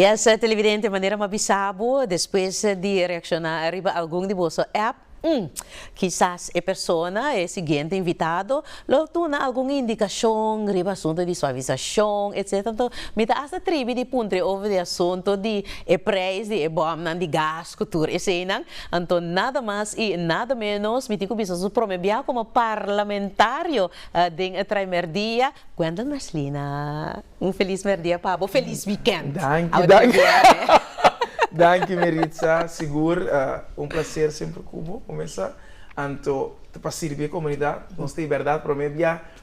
Essa televidente maneira mabisabo, depois de reaccionar arriba algum de vosso app, quizás a persona, o seguinte invitado, lo tuna alguma indicação, riba assunto de suavização, etc. Então, mita essa tribo de puntre over de assunto de preço de bom de gas, cultura, e senang, então nada mais e nada menos, mitico bisa supromebia como parlamentário de Trimerdia. Quando Marcelina, feliz merdia, Pablo, feliz weekend. Danke. Danke, Meritza. Seguro, prazer sempre como começa. Anto, para servir a comunidade, nós temos verdade para mim,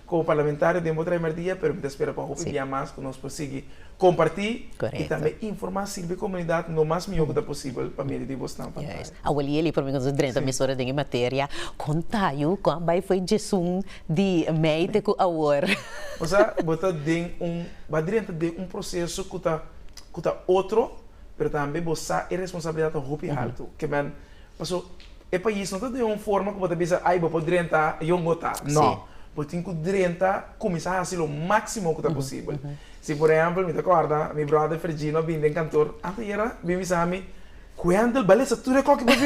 como parlamentário, de outra dia, mas me espera para o dia mais, que nós possamos compartilhar e também informar servir a comunidade no mais melhor que possível para mim de você não. Awali ali para mim com os 30 emissora de matéria, contaio como vai foi Jesus de meio com a hora. Ou seja, bota de processo que tá outro. Pero também você é responsabilidade do grupo alto, que man, passou é país não tem uma forma que você pensa, ai, vou poder entrar e eu botar, não, você tem que entrar, começar a fazer o máximo que é possível. Se por exemplo, me recorda, meu brother Fergino, bem cantor, antes era, bem me sabe, quando ele baleza tudo é qualquer coisa,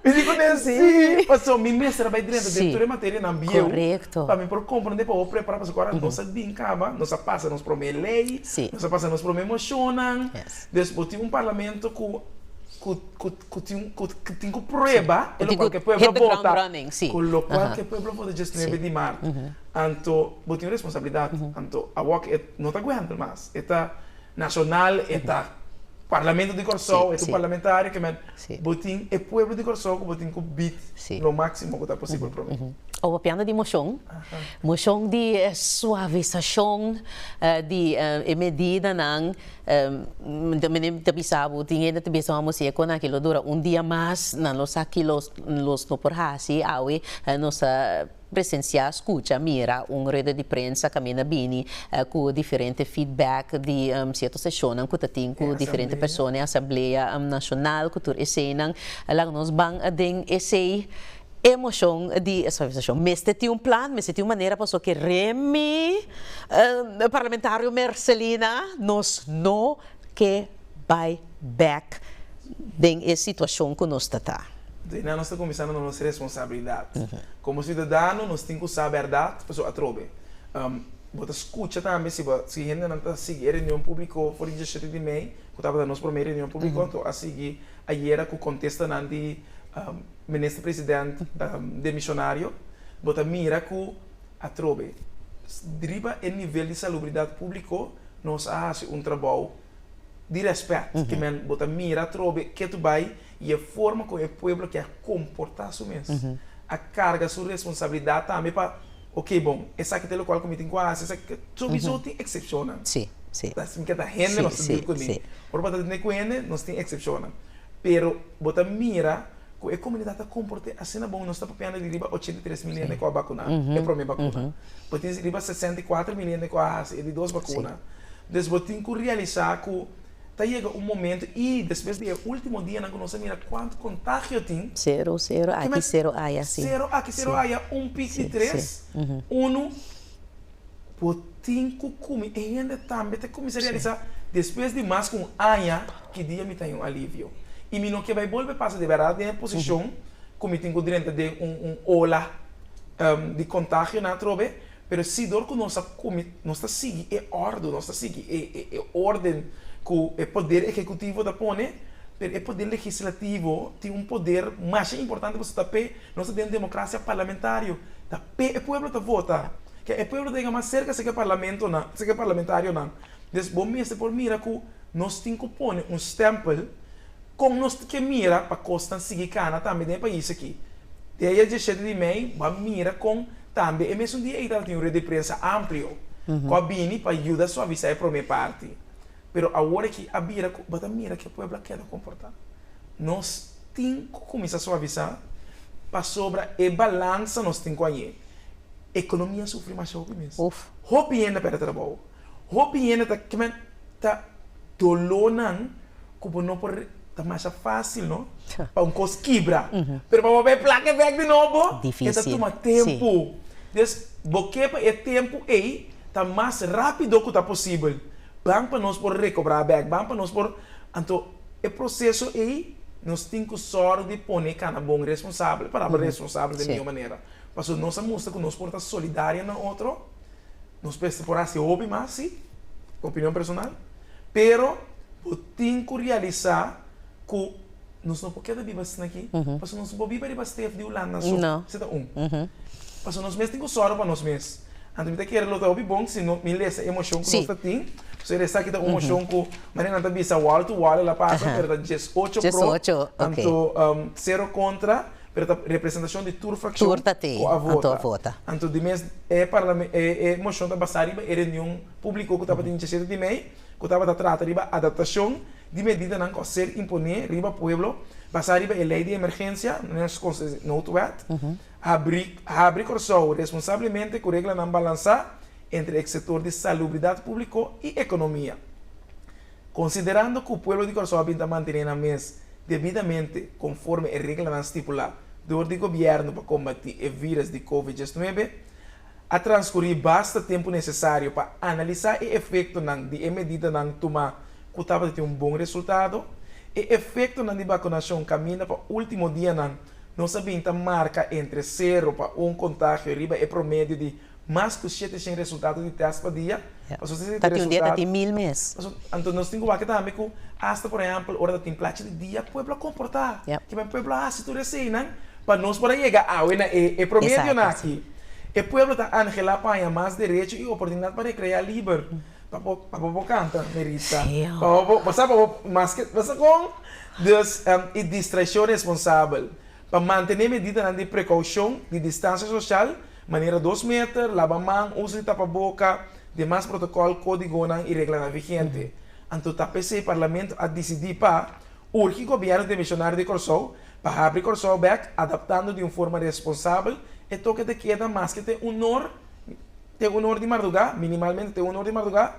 eu digo assim, passou, minha mestra vai dentro de toda a matéria na bio. Correto. Para mim, por compreender, para eu preparar para agora, nossa bincaba, nossa passa, nos promete lei, nossa passa, nos promete emocionam. Depois, tem parlamento que tem que provar, e qualquer povo vota, com o qualquer povo vota gestionar de mar. Então, eu tenho responsabilidade. Então, a work não está aguentando mais. É nacional, é Parlamento de Corsol, é o parlamentário que botin é povo de Corsol que botin que bit no máximo que está possível para mim. O piano de moção, moção de suavização de medida não, também sabe, tinha ainda também só música com aquilo dura dia mais, não los aqui los no por hasi, awe nossa presenciar, escuta, mira, rede de prensa caminha bem, com diferente feedback de certas sessões, que tem com diferentes pessoas, Assembleia Nacional, cultura e cena, lá nós vamos ter esse emoção de suavização. Mas tem plano, mas tem maneira para que Remy, parlamentário Marcelina, nos não que vai back em situação que nós está. Nós estamos começando a nossa responsabilidade. Como cidadão, nós temos que saber a verdade, pessoa atrobe. Você escuta também, se a gente não está seguindo a reunião pública, por 17 de maio, que estava na nossa primeira reunião pública, então a seguir, ayer, que contesta de ministro-presidente demissionário, você mira que atrobe. Driba o nível de salubridade pública, nós fazemos trabalho de respeito, que você mira atrobe, que tu vai e a forma como o povo quer comportar-se mesmo. A carga, a sua responsabilidade também para, ok, bom, essa aqui tem o qual como tem quase, essa aqui, sobre isso tem excepção. Sim, sim. Assim que a gente nós temos que ter. Por bater de necoene, nós tem excepção. Pero, bota mira, que a comunidade está comportando assim na bom, nós estamos pegando de riba 83 milhões com a vacuna, é a primeira vacuna. Botem de riba 64 milhões com a de duas vacunas. Depois, botem que realizar que chega momento e depois do último dia não conhece mira quanto contágio tem. Zero, aqui zero aia sim. Zero, aqui zero aia, pico de 3, botem que come e ainda também tem que realizar depois de mais com aia que dia me tem alívio. E me não que vai voltar para de verdade em posição como tem direito de ola de contágio na trobe, mas se dor que nós está seguindo é ordem, nós está seguindo é ordem que o poder executivo da põe, mas o poder legislativo tem poder mais importante para tapar nós temos democracia parlamentária, tapar o povo está vota, que o povo tem mais cerca se que parlamento não, se que parlamentário não. Des bom mesmo por mira que nós temos que pôr stempel com nós que mira para costar seguir cana também no país aqui. Dia 17 de maio, vai mira com também é mesmo dia aí tem rede de prensa amplo, com a bini para ajudar a suavizar a primeira parte. Pero agora que a mira que o povo quer comportar, nós temos que começar a suavizar para sobre a balança nós temos aí. A economia sofre mais mesmo. Hope ainda para trabalho. Hope ainda tá dolonan como não por tá mais fácil, não? Para coisa quebra. Pero para ver placa back de novo, difícil. Tá toma tempo. Des boquepa é tempo aí tá mais rápido que tá possível. bang para nós por recobrar back, bang para nós por, então, o processo aí, nós temos que só de pôr cada bom responsável, para responsável de minha maneira. Porque nós mostra que nós porta solidária no outro, nós pensamos por assim, hobby mais, sim, opinião personal, pero, temos que realizar que nós não podemos viver assim aqui, porque nós não podemos viver bastante de Holanda só, você está porque nós mesmos temos que sorrir para nós mesmos. Então, eu quero lutar o bom, se não me lessa a emoção que nós temos, se ele sabe que uma emoção que, mas não está bisa wall to wall, ela passa, pero 18 pro, então 0 contra, pero a representação de toda fração com a vota. Então, de mês é emoção da basariba, é reunião pública que estava tendo 17 de maio, que estava a tratar riba adaptação de medida não ser imponer riba pueblo, basariba é lei de emergência, não abrir corso responsavelmente com regra não balançar entre o setor de salubridade público e economia. Considerando que o pueblo de Corso está mantendo a mês devidamente conforme a regra não estipulada do governo para combater o vírus de Covid-19, a transcorrer basta tempo necessário para analisar o efeito de medida não tomar que estava ter bom resultado, e o efeito de vacinação caminha para o último dia não sabia marca entre 0 para 1 contágio riba é promédio de mais que 700 resultados de teste por dia. Está um dia de 1000 meses. Então nós temos que também que hasta por exemplo hora de placa de dia pueblo comportar que vai pueblo se tu assim não para nós para chegar a é promédio aqui. O pueblo está angela para mais direito e oportunidade para criar livre. Para canta merita. Para com e distração responsável. Para manter medida de precaução de distância social, maneira 2 metros, lava mão, uso de tapa-boca, demais protocolo, código e regra vigente. Então, o PC Parlamento a decidir para o governo de missionário de Corso, para abrir Corso back, adaptando de uma forma responsável, e toque de queda mais que tem honor de madrugada, minimalmente tem honor de madrugada,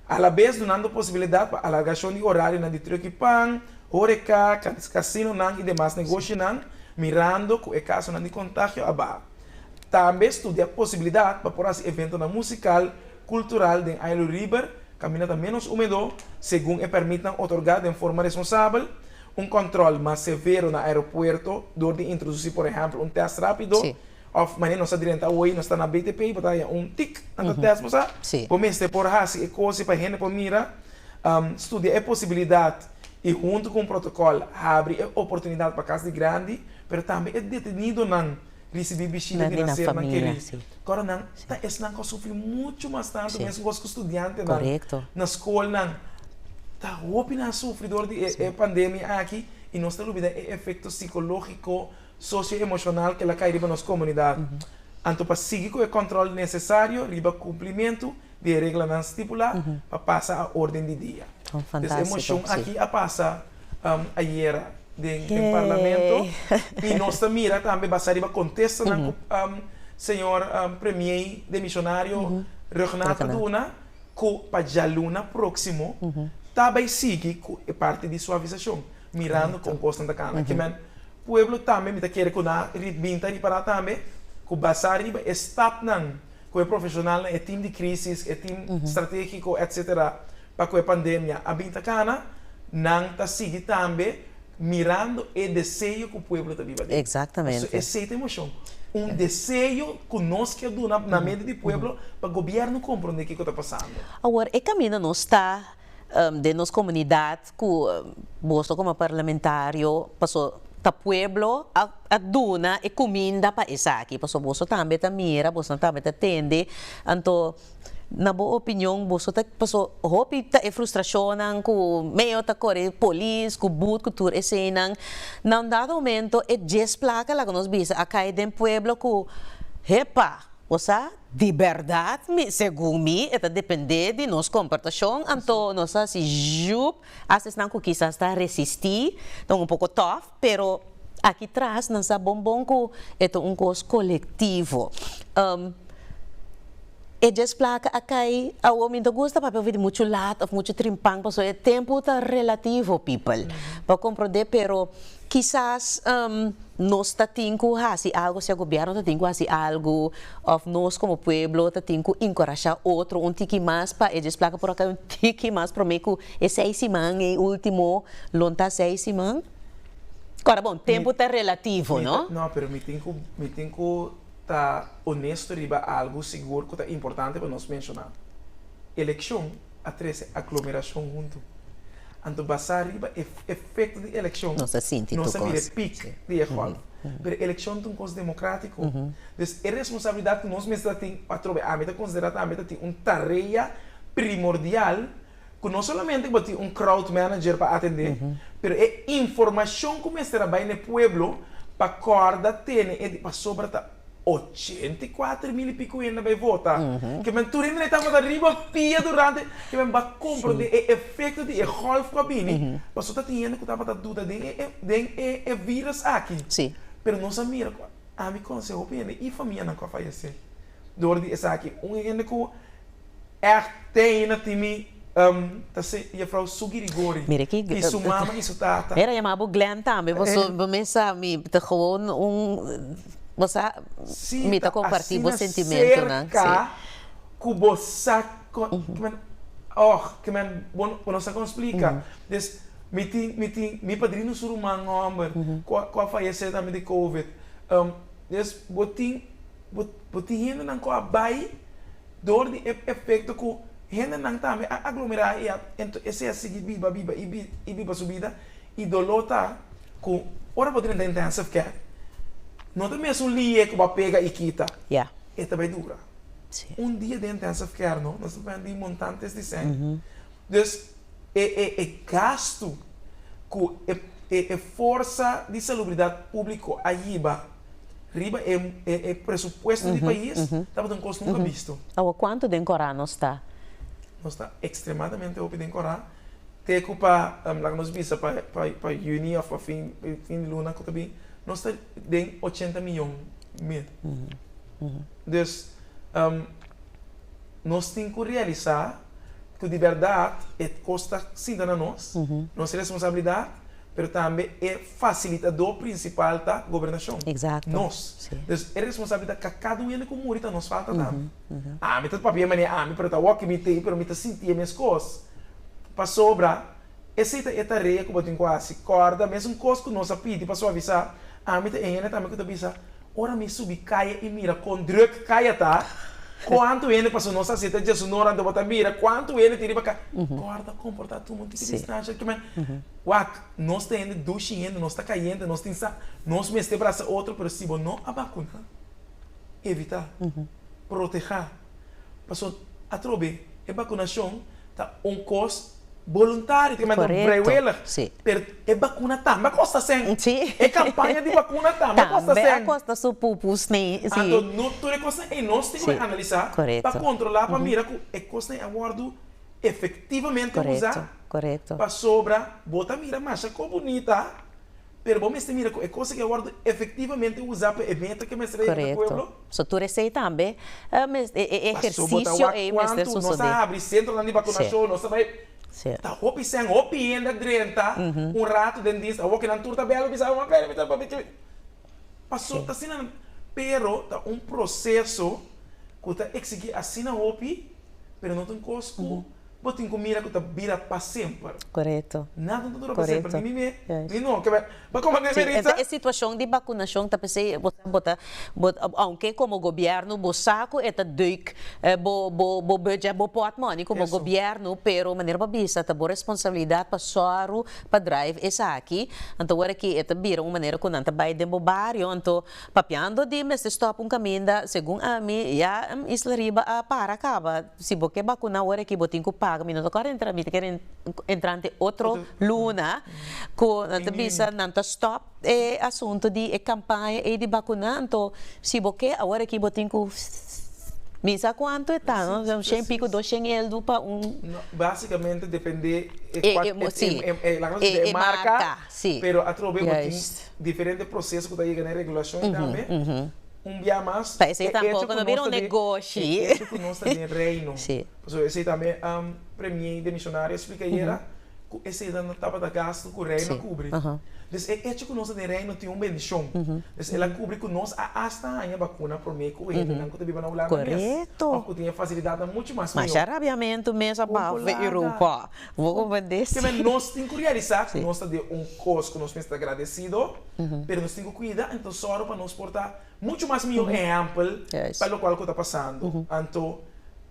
a la vez dando possibilidade para alargação de horário na de Truquipan, Horeca, Casino e demais negócios, mirando com o caso de contágio abaixo. Também estudia a possibilidade para por esse evento musical, cultural de Isle River, caminhada menos úmido, segundo permitam otorgar de forma responsável, controle mais severo no aeroporto, de introduzir, por exemplo, teste rápido, of maneira nossa direta hoje nós está na BTP para tic anda teste moça comece por hasi e coisa para gente por mira estudia a possibilidade e junto com o protocolo abre a oportunidade para casa de grande pero também é detenido não receber bichinha de nascer na querer agora não tá esse não sofre muito mais tanto mesmo com os estudantes não na escola não tá opina sofredor de pandemia aqui e nós temos dúvida é efeito psicológico socioemocional que ela cai riba nas comunidades. Então, para seguir com o controle necessário, riba cumprimento de regra não estipulada, para passar a ordem de dia. Então, a emoção aqui a passa ayer no parlamento e nós também também basta riba contesta com senhor premier de missionário Renato Duna que para jaluna próximo também sigue com parte de suavização, mirando com constante cana. O pueblo também me quer que na ritminta e para também que basar riba staff não que é profissional é time de crise é time estratégico etc para que a pandemia a binta cana não tá seguir também mirando o desejo que o pueblo está vivendo exatamente essa é a emoção desejo que nós que do na mente do pueblo para o governo compreender o que está passando agora é caminho não está de nossa comunidade que você como parlamentário passou ta pueblo a duna e comida pa isa aqui paso boso tambe ta mira boso tambe ta tende anto na boa opinião boso ta paso hopi ta e frustração ku meio ta core police ku but ku tur esenang na dado momento e just placa la nos bisa acá den pueblo ku hepa osa de verdade segundo mim é depender de nossa comportação então nós se jup às não que quizás está resistir então pouco tough pero aqui atrás nós sabemos que é coisa coletivo Ellos placa acá, a homem não gosta para ver muito lato ou muito trimpang, porque o tempo tá relativo, people. Para compreender, pero quizás nós está tinco se algo, se o governo está tinco algo, ou nós como pueblo está tinco encorajar outro, tiki mais para eles placa por acá, tiki mais para meio que 6 semanas, e último, lonta 6 semanas. Agora, bom, tempo tá relativo, não? Não, pero me tenho tá honesto riba algo seguro que é importante para nós mencionar. Eleição atrás aglomeração junto. Então basar riba efeito de eleição. Nossa, sim, nossa vira pique de escola. Pero eleição é um coisa democrático. Então é responsabilidade que nós mesmos temos a meta considerada a meta tem uma tarefa primordial que não somente tem um crowd manager para atender, pero é informação que nós trabalhamos no pueblo para corda ter para sobrar 84 mil e pico ainda vai votar. Que men turin na estava da riba pia durante que men ba compro de efeito de golf cabine. Passou tá tendo que tava da dúvida de vírus aqui. Sim. Pero não se mira a mim com seu opinião e família não vai fazer. Dor de essa aqui ainda que tem na time tá se e frau sugirigori. Mira que isso mama isso tata. Era chamado Glenn também. Você começa me tá gewoon você me está compartilhando o sentimento, né? Que você que men não se explica. Des mi padrinho surumang homem com a faleceu também de COVID. Des botin ainda não com a bai dor de efeito que ainda não também aglomerar e esse é seguir biba subida e dolota com ora botin da intensive care. Não tem mesmo um dia que vai pegar e quita. Yeah. É também dura. Sim. Dia de intensive care, não? Nós estamos de montantes de sangue. Então, é gasto que força de salubridade pública riba é pressuposto do país, está um custo nunca visto. Quanto de Corá nós está? Nós está extremadamente óbvio de Corá. Tem que para nós visa para junho ou para fim de luna que também nós temos 80 milhões mil. Então, nós temos que realizar que de verdade custa sim a nós, nossa responsabilidade, mas também é facilitador principal da governação. Exato. Nós. Então, é responsabilidade que cada um que morre, nos falta também. Me está papel, mas para estar walking, me está sentir minhas coisas. Para sobrar, essa é a tarefa que eu tenho quase corda, mesmo coisa que nós pedimos para suavizar. Me tem também que avisa, ora me subi caia e mira com druk caia tá. Quanto ele passou nossa cita de sonora do botar mira, quanto ele tira para cá. Guarda comportar tu muito que distância que man. Nós temos duchinho, nós está caindo, nós temos nós mesmo braço outro, pero se não a vacuna. Evitar, proteger. Passou a trobe, a vacunação tá custo voluntário, que mandam breuela, pero é vacuna também custa 100. É campanha de vacuna também custa 100. Também custa supupus, né? Então, não tudo custa e nós temos que analisar para controlar, para mirar que é custa e aguardo efetivamente usar. Correto. Para sobra, bota mira, mas é bonita, pero vamos mira é coisa que aguardo efetivamente usar para evento que me estreia no pueblo. So tu receita também exercício é mestre suceder. Nós abre centro de vacunação, nós vai tá hopi sem hopi ainda drenta rato dentista o que não turta belo bisa uma pera passou tá sendo pero tá processo que tá exigir assim na hopi pero não tem cosco botin comida que tá vira para sempre. Correto. Nada não dura para sempre. Nem não que vai como é essa é situação de vacunação tá pensei bota aunque como governo bo saco eta duik bo budget bo pot money como governo pero maneira para bisa tá bo responsabilidade para soaro para drive essa aqui então agora que eta vira uma maneira com anta vai de bairro então papiando de mas stop caminho segundo a mim já isla riba para acaba se boque vacuna agora que botin com minuto agora entrante outro luna com a bisa nanta stop assunto de campanha e de vacuna então se boque agora que botin com misa quanto está não 100 pico 200 euro para basicamente depende marca pero a trove diferente processo que está aí na regulação também dia mais. Para esse tampouco não vira negócio. É hecho que nós também reino. Sim. Esse também, para mim, de missionário, explica era que esse não estava da gasto que o reino cobre. Então, é hecho que nós também reino tem bendição. Então, ela cobre que nós hasta a vacuna por meio que o reino não que na ulana. Correto. Ou que tinha facilidade muito mais. Mas arabiamento mesmo para a Europa. Vou compreender. Nós temos que realizar que nós temos coisa que nós estamos agradecidos, mas nós temos que cuidar, então só para nós portar muito mais meu exemplo para o qual está passando. Então,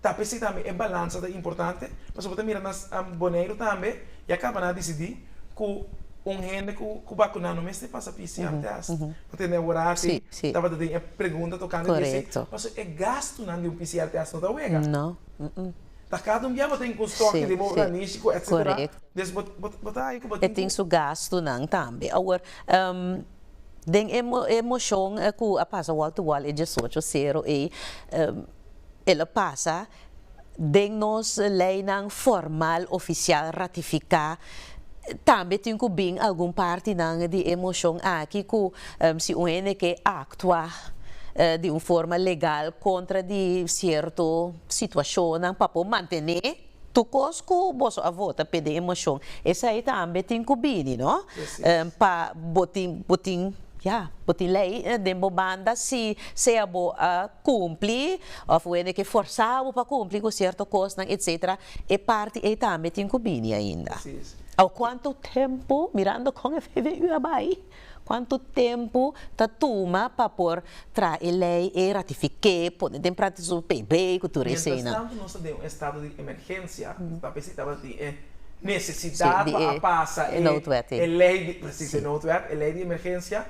talvez também é balança importante, mas você mira nas boneiro também e acaba de decidir que gente que vacuna no mês passa PCR test. Porque na hora estava dando a pergunta tocando correto. Mas é gasto de um PCR test não está vendo? Não. Cada dia tem um estoque de organístico, etc. Correto. E tem seu gasto não também. Agora, den emoção que passa wall-to-wall é 18 e ela passa den nos lei não formal oficial ratificar também tem que bem algum parte de emoção aqui que se o que actuar de uma forma legal contra de certa situação para manter tu cosco boso a vota pede emoção essa aí também tem que bem não para botin lei de banda se a boa cumprir ou foi que forçava para cumprir com certa coisa etc e parte aí também tem que bem ainda. Ao quanto tempo mirando com a FVU abai quanto tempo ta toma para por tra lei e ratificar pode em prática o PB que tu recena. Nós temos um estado de emergência para precisar de necessidade para passar a lei de emergência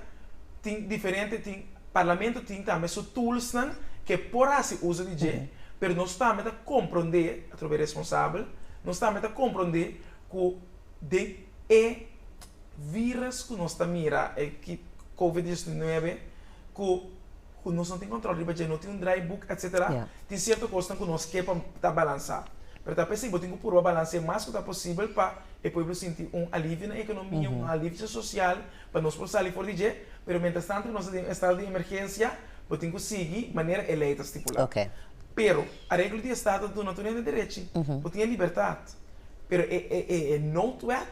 tem diferente tem parlamento tem também seus tools que por assim usa de jeito, mas nós também a compreender através responsável nós também a compreender que de vírus que nós mira que COVID-19 que nós não temos controle porque não tem dry book etc. Tem certa coisa que nós queremos balançar. Mas também se temos que pôr balancear mais que possível para o povo sentir alívio na economia, alívio social para nós poder sair fora de jeito. Mas, mientras tanto, nós temos um estado de emergência, temos que seguir de maneira eleita estipulada. Pero, a regra de estado do não tem direito, tem liberdade. Pero não é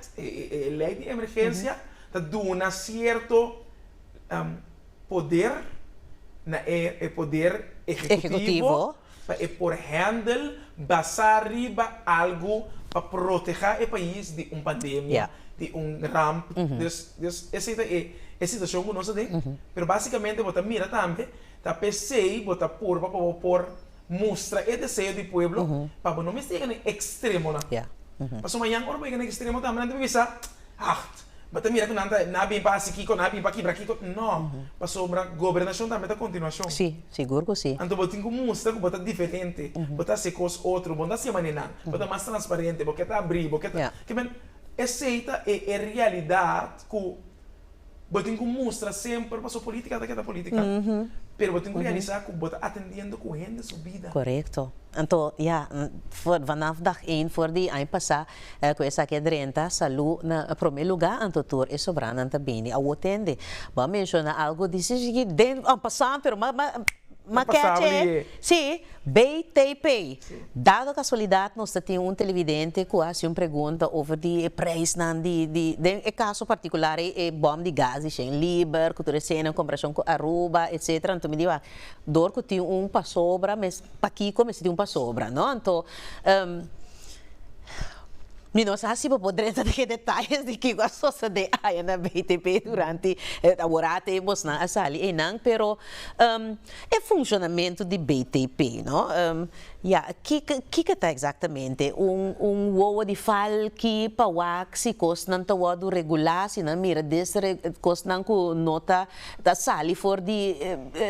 lei de emergência, dá um certo poder, poder executivo, para por handle, basar arriba algo para proteger o país de uma pandemia, de ramp. Essa é a situação que nós temos. Mas basicamente, você mira também, está pensei, você por mostrar o desejo do povo, para não me esteja no extremo. Mas amanhã, quando vai no extremo, também não bisa, mas mira que não bem para aqui, não bem para aqui, não. Mas sobre a governação também está continuação. Sim, seguro que sim. Então, você tem que mostrar que você é diferente, você se coisa outro, você se maneira, você é mais transparente, você está abrindo, você está... Aceita é a realidade que você tem que mostrar sempre para a sua política, daquela política. Mas você tem que realizar que você está atendendo com a sua vida. Correto. Então, vanaf dag 1 voor die ano passado, com essa que renta, saúde na primeiro lugar, então tudo é sobrando também. A atende, vamos mencionar algo disso que dentro ano passado, mas sim, BTP. Dado a casualidade, nós temos televidente que faz uma pergunta sobre o preço de caso particular, bom de gás, em Liber, que tu recebe em comparação com Aruba, etc. Então, me diz, dor que tem para sobra, mas para aqui como se tem para sobra, não? Então, não sei se poder entrar em detalhes de que a sociedade aí na BTP durante a hora temos na sala, não, pero é funcionamento de BTP, não? Que está exatamente uovo de fal que para se costa não está do regular, se não mira desse costa não com nota da sala for de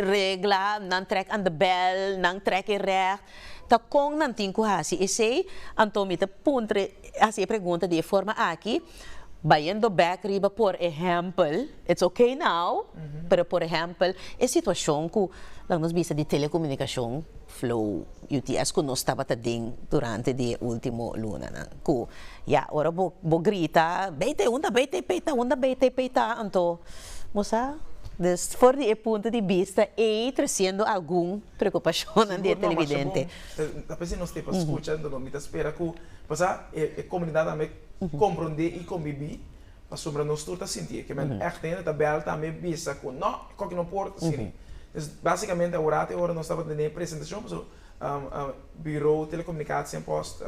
regla, não trek aan de bel, não trek recht. Tá com não tem que fazer esse antomita puntre assim pergunta de forma aqui Bayendo back riba por exemplo it's okay now pero por exemplo a situação que lang nos bisa de telecomunicação flow UTS que nós estava tading durante de último luna na ku ora bo grita BT onda BTP ta onda BTP ta anto moça Dus por de ponto de vista, e trazendo alguma preocupação no dia televidente. Depois nós temos escutando, não me espera que a comunidade também compreender e conviver, para sobre nós todos sentir que echt tem a bela também visa que não, que não pode assim. Basicamente agora nós estamos tendo apresentação, Bureau de Telecomunicação Post,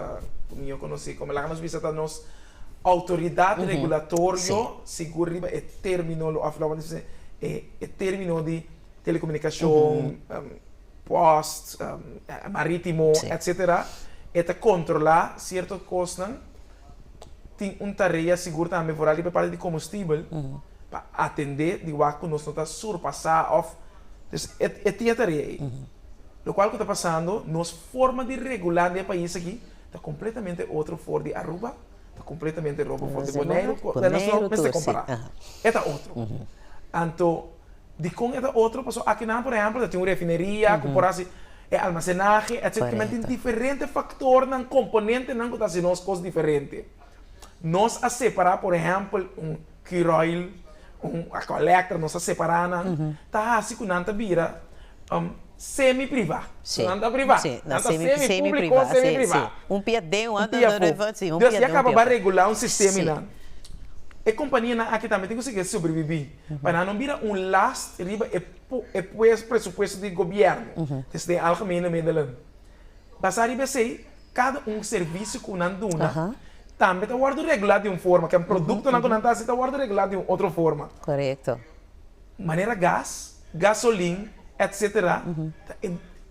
como eu conheci, como lá nós visitamos nós autoridade regulatória, seguro é termino, é termino de telecomunicação, post, marítimo, etc. É controlar certas coisas, tem tarefa segura também por ali para parte de combustível, para atender de que nós não está surpassar of, é tarefa. O qual que está passando, nossa forma de regular no país aqui está completamente outra fora de Aruba, está completamente outra fora de Bonaire, não se comparar. É outro. Então, de com é outro, passou aqui não, por exemplo, tem uma refineria, comporase almacenagem, etc. Tem diferentes fatores, componentes, não que está coisas diferentes. Nós a separar, por exemplo, crude oil, a collector, nós a separar, tá assim que não vira semi-privado. Não está privado. Não está semi-público, semi-privado. Piadão, sim. Deus ia acabar de regular um sistema. A companhia aqui também tem que conseguir sobreviver. Para não virar last, é presupuesto do governo. Desde a algemene Nederland. Basar riba sei, cada serviço que não dona, também está guardado regulado de uma forma, que é produto que não está guardado regulado de outra forma. Correto. Maneira gás, gasolina, etc.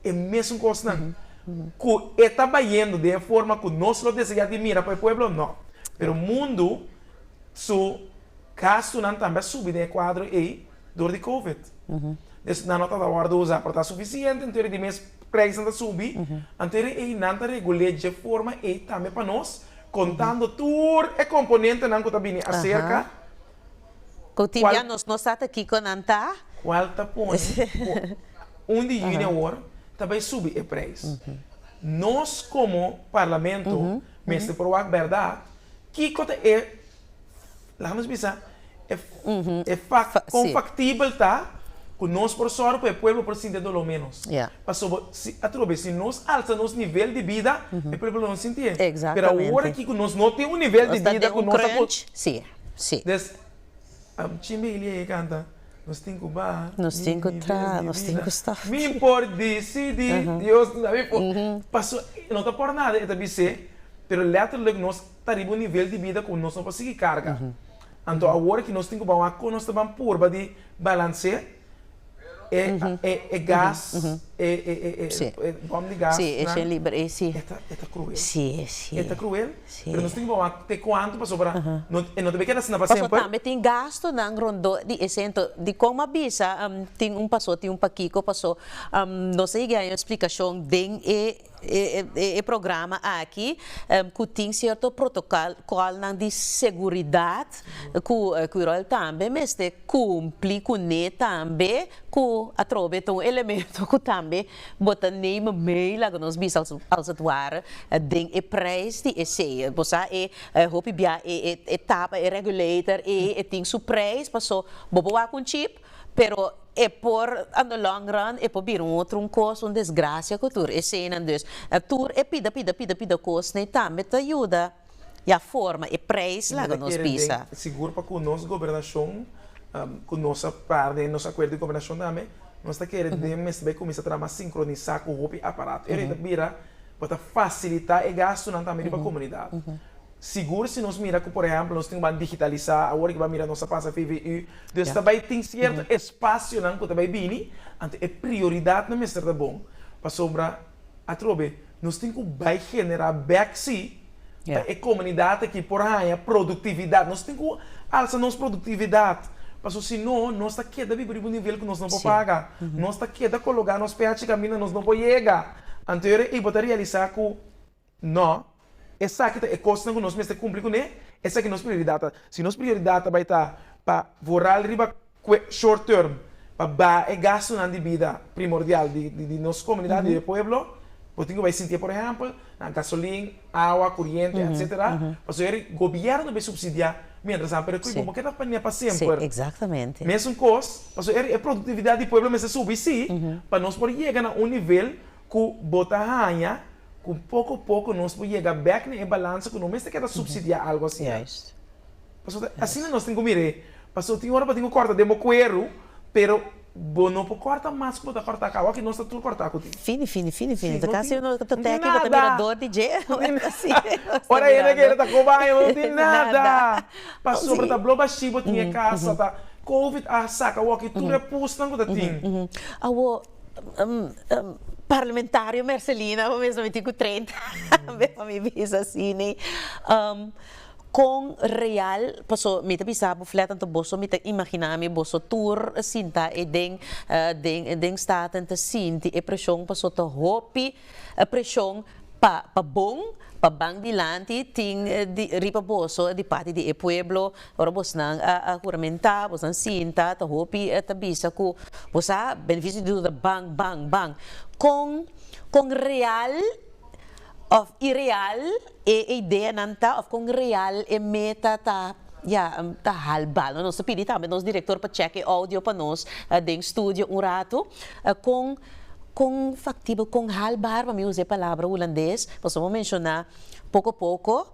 É mesmo coisa. Que está indo de forma que nós não desejamos mirar para o povo, não. Mas o mundo, o gasto não também subiu de quadro e dor de Covid. Então, não está guardado usar para estar suficiente, então de mês preço não subir, então não está regulado de forma e também para nós, contando tudo e componente não que está vindo acerca. Cotidianos nós estamos aqui com Anta. Qual está pondo? De União também subir o preço. Nós, como parlamento, mesmo por a verdade, que é, lá nos bisa, factível tá, que nós por sorte para o povo por sentir pelo menos. Passou, se nós alçamos nível de vida, o povo não sentir. Exatamente. Mas agora que nós não temos nível de vida que nós sim. Chimbe ele canta. Nós temos que bar. Nós temos que entrar, nós temos que estar. Me importa decidir, Deus não me passou, não está por nada, é também ser, mas literalmente nós estamos um nível de vida que nós não conseguimos carga. Então agora que nós temos que bar, nós estamos por de balancear, gás, bomba de gás. Sim, é livre, sim. É cruel. Sim. É cruel. Mas nós temos que bar, até quanto passou para, não te queda assim na paciência. Passou também tem gasto na rondo de essento de como avisa, tem passou, tem paquico passou, não sei que a explicação den e programa aqui que tem certo protocolo de segurança que o rol também mas de cumprir com ne também que através um elemento que também bota nem meio lá que nós bisa als het ware den e prijs die esse bosa hopi bia etapa regulator tem su prijs passou bobo com chip pero é por no long run é por vir outro costo desgraça que tur é cena dus tur é pida costo nem também te ajuda e a forma e preço lá que nós pisa seguro para que a nossa governação com nossa parte nosso acordo de governação também nós está querendo mas bem começar a trabalhar sincronizar com o aparato ele vira para facilitar o gasto também para a comunidade. Seguro se nós miramos que, por exemplo, nós temos que digitalizar, agora que vai mirar nossa passa FVU, então também tem certo espaço que também vem, então é prioridade na mestra da bom. Para sobrar, a trobe, nós temos que generar back-see, a comunidade que, por aí, a produtividade, nós temos que alçar nossa produtividade. Porque senão, nós está queda de um nível que nós não podemos pagar. Nós está queda colocar nos PH caminho, nós não podemos chegar. Então, eu vou realizar que, não, essa aqui é coisa que nós mesmos cumprir com ele, essa aqui é nossa prioridade. Se nossa prioridade vai estar para vorar riba short term, para gasto na vida primordial de nossa comunidade, do povo, Porque vai sentir, por exemplo, na gasolina, água, corrente, etc. Mas o governo vai subsidiar, mientras a percurso, como que está para Sim, sempre. exatamente. Mesmo coisa, mas a produtividade do povo mas subir sim, para nós poder chegar a nível que bota ranha, que pouco a pouco nós podemos chegar back na balança, que não mesmo quer subsidiar algo assim. Juist. Assim nós temos que mirar. Passou tem hora para ter corta de mocoeiro, pero não pode cortar mais que pode cortar cá, que nós está tudo cortar com Fini. Sim, Tá não caso tem- eu tô não tem técnico, tá nada. mirador, DJ. Assim. Ora aí, que ele tá com banho, não tem Nada. nada. Passou Sim. para a bloba chiba, tinha casa, tá. Covid, saca, o que tudo é pusto, não tem. Awo, parlamentário Marcelina, o mesmo 30, para me visa assim, né? Com real, paso mita bisabo flat anto boso mita imaginami boso tour sinta e den staten te sinti e pressão paso te hopi pressão pa bong pa bang dilanti ting di ripa boso di pati di e pueblo ora bos nang a juramenta bos nang sinta te hopi te bisa ku bosa beneficio do bang con real of irreal e ideia nanta of com real e meta ta ta halbal no so pidi também nos diretor para check áudio para nós dentro estúdio rato com factível com halbar para me usar a palavra holandês posso mencionar pouco a pouco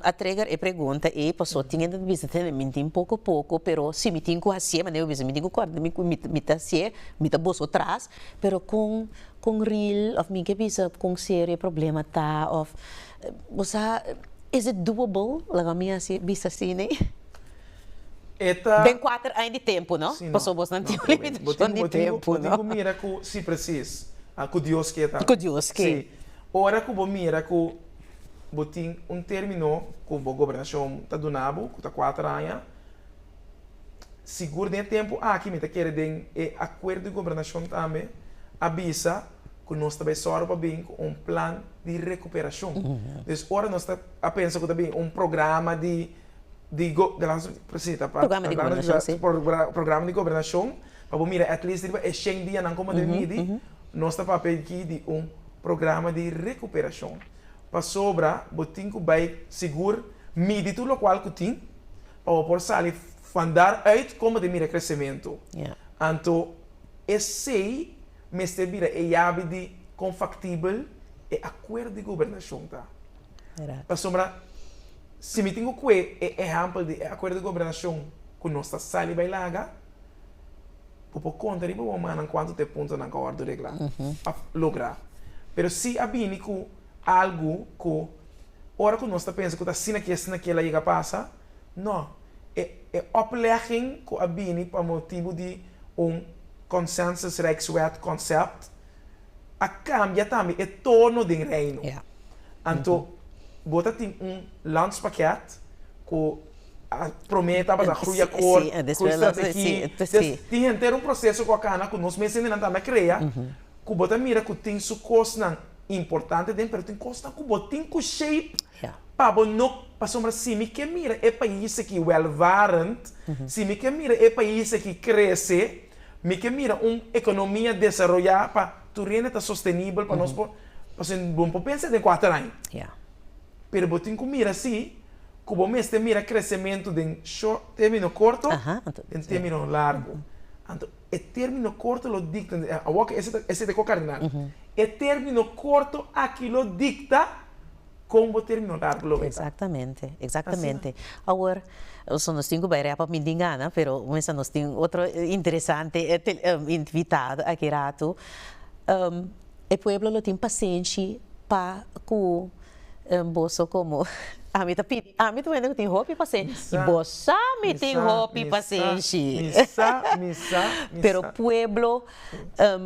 a tregar e pergunta e passou tinha de visitar mentir pouco a pouco pero se me tinha assim mas eu me tinha corda me tá se me tá bolso atrás pero com real of me que bisa com sério problema tá of você is it doable lá minha se bisa assim Eta bem 4 anos de tempo não sim, passou bastante limitação de tempo não Botinho mira que se precisa, com Deus que tá. com Deus que Sim. Ora que bo mira que botin término que a governação tá do nabo, que tá 4 anos. Seguro de tempo aqui me tá querendo acordo de governação também avisa que nós também só para bem com plano de recuperação. Então, ora nós tá a pensar que também programa Programa de governação, sim. Programa de governação, para mira, at least é 100 dias não como de midi, nós está para pedir de programa de recuperação. Para sobra, botin que vai seguro, midi tudo o qual que tem, para por sair fundar uit como de mira crescimento. Então, esse mestre mira é chave de confactível e acordo de governação tá. Para sobra se me tenho que exemplo de acordo de governação com nossa sala vai lá, por conta de bom mano quanto te ponto na acordo de regla a lograr. Pero se a bini com algo que ora que nós está pensa que está sina que ela chega passa, não é oplegging com a bini para motivo de consensus Rijkswet concept a cambia também é torno de reino. Então bota tem landspakket que promete para a groeia cor, com estratégia. Tem ter processo com a cana que nós mesmos não também cria, que bota mira que tem su costa importante dentro, pero tem costa que bota tem que shape para não para sombra se me que mira é país que welvarend, se me que mira é país que cresce, me que mira economia desenvolvida para tu renda tá sustentável para nós para bom pensar de 4 anos. Pero botin que mira assim, que o mês mira crescimento de término curto e término largo. Então, o término curto lo dicta, esse é o cardinal. O término curto aquilo dicta como o término largo. Exatamente. Agora, nós temos que para me engana, mas nós temos outro interessante invitado aqui rato. O povo lo tem paciência para que boso como a mim tu ainda tem roupa e paciência bossa me tem roupa e paciência pero pueblo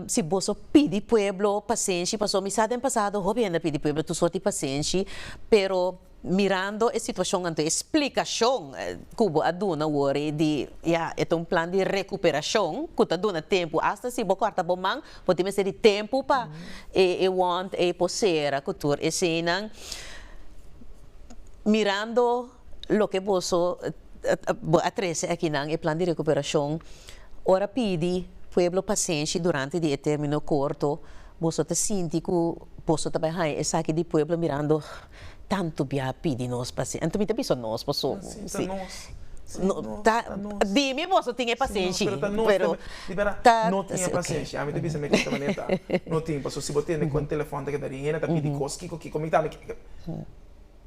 se boso pede pueblo paciência passou me sabe passado roupa ainda pede pueblo tu sorte paciência pero mirando a situação ante explicação cubo aduna worry de é um plano de recuperação que tá dando tempo hasta se bocorta bomang pode me ser de tempo para e want e posera cultura e senang mirando lo que boso atrese aqui nang e plano de recuperação ora pedi pueblo paciência durante de término curto boso te sinti que posso trabalhar essa aqui de pueblo mirando tanto bia pedi nós paciência. Então me penso nós posso. Sim, nós. No, dime, posso tinha paciência. Pero não tinha okay. paciência. A mim também se me questa maneira. Não tinha, passou se botei com o telefone que daria, tá pedi coski, que como tá,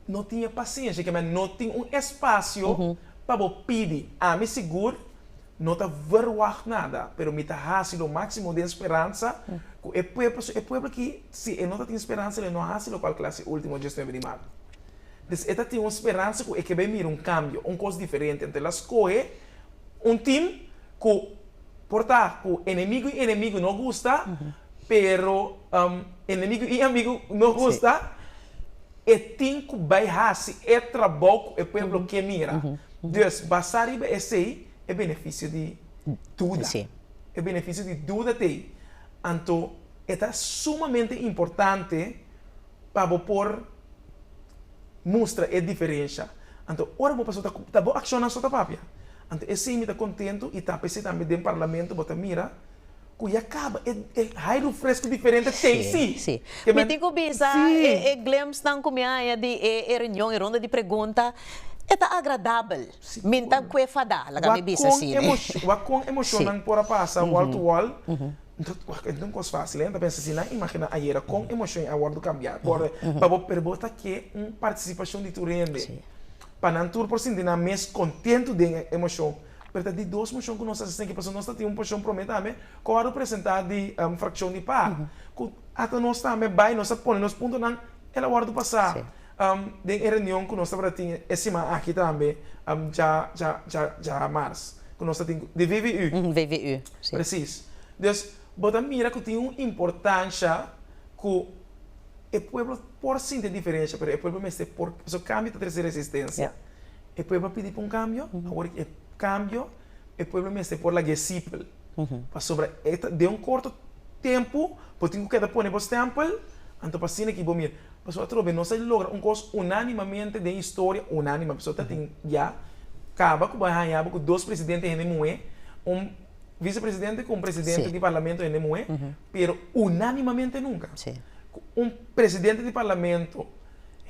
não tinha paciência, que mas não tinha um espaço para pedir. A mim seguro, não tá verwacht nada, pero me tá rápido o máximo de esperança. É pueblo que se não tem esperança, ele não rápido qual classe último gestão de mar. Então, esta tem uma esperança que vai vir cambio, coisa diferente. Então, ela escolhe time que, portanto, que inimigo e inimigo não gosta, pero inimigo e amigo não gosta, e tem que vai fazer é trabalho é pueblo que mira. Então, basar esse é benefício de dúvida. É benefício de dúvida tem. Então, é sumamente importante para por mostra a diferença. Então, ora vou passar tá bom ação sua papia. Então, esse me tá contento e tá pensando também dentro do parlamento, bota mira, que acaba é raio fresco diferente tem sim. Me tenho que pensar é glimpse não como é de reunião e ronda de pergunta. É agradável. Minta que é fada, lá que me bisa assim. Com emoção não pode passar wall to wall. Então, coisa fácil, ainda pensa assim, não imagina ayer com emoção a hora do cambiar. Para perguntar que participação de turende. Para não tur por si na mês contento de emoção. Pero de duas emoções que nós temos que passar, nós temos uma emoção prometame, que eu representar de fração de pá. Até nós também vai, nós põe nos pontos não, ela hora do passar. De reunião que nós estamos tendo, esse aqui também, já março, que nós temos de VVU. Preciso. Então, bota mira que tem uma importância que o povo por sim tem diferença, mas o povo mesmo por o cambio da terceira resistência. O povo pedir por cambio, agora o cambio, o povo mesmo por la discípula. Para sobre de curto tempo, porque tem que pôr no tempo, então para cima que vou mir. Mas outro bem, não se logra coisa unanimamente de história, unânime, a pessoa tem já acaba com vai com dois presidentes em Nemoé, vice-presidente com presidente de parlamento em Nemoé, pero unanimamente nunca. Presidente de parlamento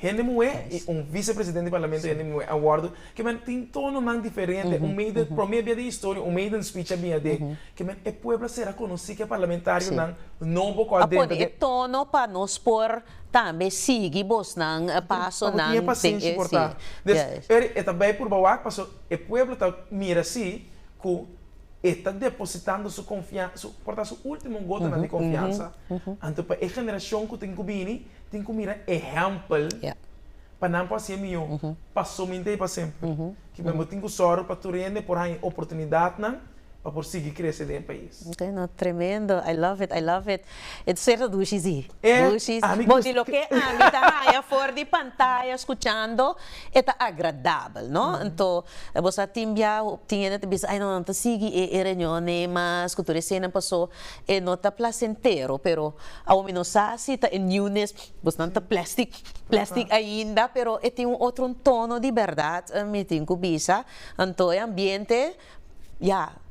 em Nemoé e vice-presidente de parlamento em Nemoé, aguardo que tem tono não diferente, meio de promedio de história, meio de speech bem de que o povo será conhecido que parlamentário não vou com dentro de tono para nos por também seguir bos não passo não tinha paciência por tá. É também por baixo passou o povo tá mira assim que está depositando sua confiança, portar sua última gota de confiança. Então, para a geração que tem que vir, tem que mirar exemplo para não passar melhor, para somente para sempre. Que mesmo tem que sorrir para turende por aí oportunidade para por seguir crescer dentro do país. Okay, no, tremendo. I love it. É certo, Dushis. Bom, de lo que a está fora de pantalla, escuchando, é agradável, não? Então, você tinha que dizer, não sigue a reunião, mas cultura cena passou, é não está placentero, pero a homem não sabe se está em newness, você não está plastic ainda, pero tem outro tono de verdade, me tem que bisa, então é ambiente,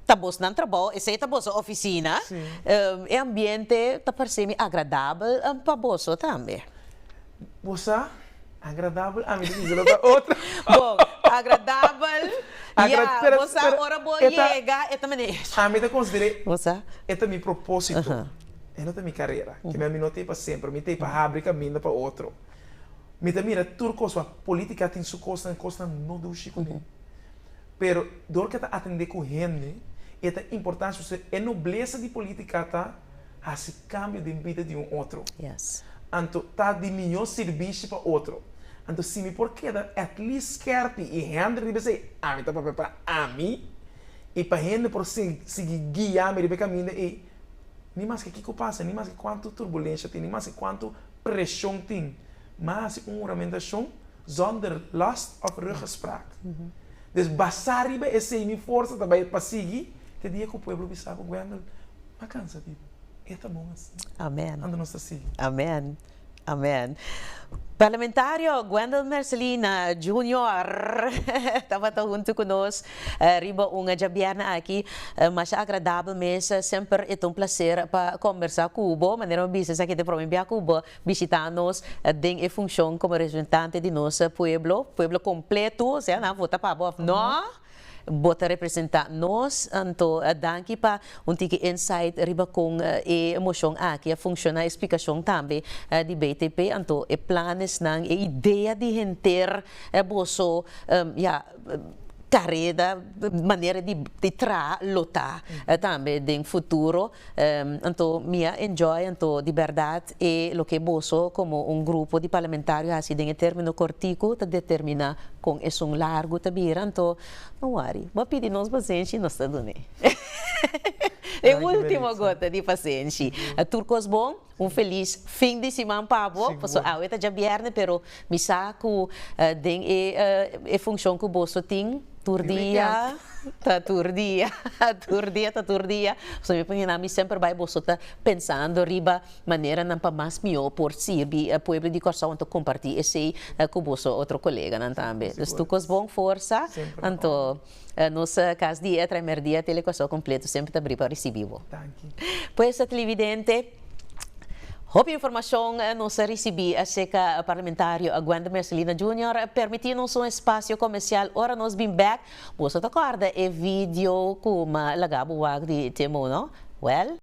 tabos ng trabaho, esse tabos sa oficina, o ambiente parece-me agradável para você também. Você? Agradável? A mim diz outra. Bom, agradável. Você agora vou chegar, esta maneira. A mim te considerei. Você? Este é meu propósito. É não minha carreira. Que me minotei para sempre, me tem para abrir caminho para outro. Me mira tudo coisa, política tem sua coisa não do chico. Pero dor que está atender com gente, é importante você a nobreza de política tá a se cambio de vida de outro. Então tá de melhor serviço para outro. Então se me porque at least quer e rende de você a mim tá para a mim e para gente por seguir guiar me de caminho e nem mais que passa, nem mais que quanto turbulência tem, nem mais que quanto pressão tem, mas uma orientação zonder last of ruggespraak. Dus basariba esse me força também para seguir, que dia que o povo bisa com guardar, mas cansa tipo, é tão bom assim. Amém. Anda nós assim. Amém. Amen. Parlamentário Gwendolyn Marcelina Jr. estava junto conosco, riba uma jabierna aqui, mas agradável mesmo, sempre é um prazer para conversar com o Cuba, maneira business aqui de Província Cuba, visitar-nos, tem a função como representante de nosso pueblo completo, se não vota para boa, não? Bota representar nós, então, daqui para tique insight riba com emoção aqui, a função a explicação também de BTP, então, e planos nang e ideia de render bolso, carreira, maneira de lutar também no futuro. Então, minha enjoy, então, de verdade, e o que bolso como grupo de parlamentares, assim, em termino cortico, te determina com esse largo também. Então, não worry, vou pedir nos pacientes, nós estamos dando. É a última gota de paciência. Turcos bom, feliz fim de semana para você. Porque a outra já viernes, pero me saco de função que o bolso tem. Turdia. So me põe na mim sempre vai bolso pensando riba maneira não para mais melhor por si o povo de coração então compartilhar esse com o bolso outro colega não também. Os tucos bom força. Então nossa casa dia primeiro dia telecoração completo sempre está abrir para receber. Pois televidente Hope informação nos recebi acerca parlamentário Gwendolyn Marcelina Jr. permitindo-nos espaço comercial. Ora nos bem back. Você acorda é vídeo como lagabo wag de temo, não? Well.